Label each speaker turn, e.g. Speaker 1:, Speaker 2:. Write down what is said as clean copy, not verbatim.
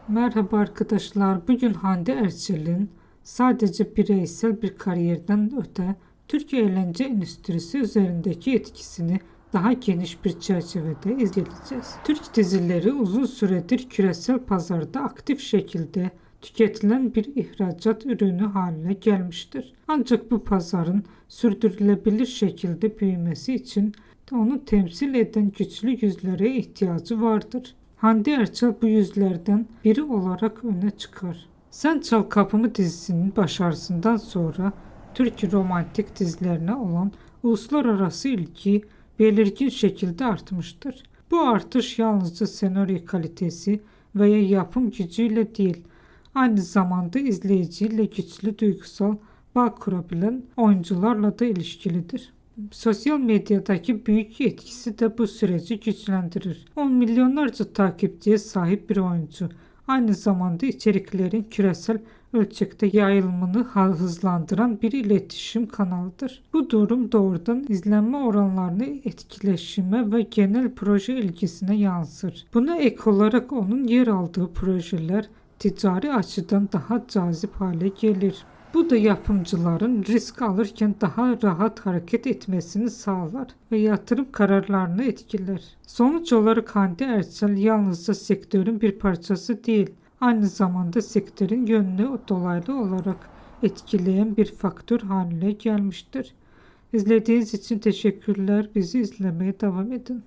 Speaker 1: Merhaba arkadaşlar. Bugün Hande Erçel'in sadece bireysel bir kariyerden öte Türk eğlence endüstrisi üzerindeki etkisini daha geniş bir çerçevede izleyeceğiz. Türk dizileri uzun süredir küresel pazarda aktif şekilde tüketilen bir ihracat ürünü haline gelmiştir. Ancak bu pazarın sürdürülebilir şekilde büyümesi için onu temsil eden güçlü yüzlere ihtiyacı vardır. Hande Erçel bu yüzlerden biri olarak öne çıkar. Sen Çal Kapımı dizisinin başarısından sonra Türk romantik dizilerine olan uluslararası ilgi belirgin şekilde artmıştır. Bu artış yalnızca senaryo kalitesi veya yapım gücüyle değil, aynı zamanda izleyiciyle güçlü duygusal bağ kurabilen oyuncularla da ilişkilidir. Sosyal medyadaki büyük etkisi de bu süreci güçlendirir. 10 milyonlarca takipçiye sahip bir oyuncu. Aynı zamanda içeriklerin küresel ölçekte yayılımını hızlandıran bir iletişim kanalıdır. Bu durum doğrudan izlenme oranlarını etkileşime ve genel proje ilgisine yansır. Buna ek olarak onun yer aldığı projeler ticari açıdan daha cazip hale gelir. Bu da yapımcıların risk alırken daha rahat hareket etmesini sağlar ve yatırım kararlarını etkiler. Sonuç olarak Hande Erçel yalnızca sektörün bir parçası değil, aynı zamanda sektörün yönünü dolaylı olarak etkileyen bir faktör haline gelmiştir. İzlediğiniz için teşekkürler. Bizi izlemeye devam edin.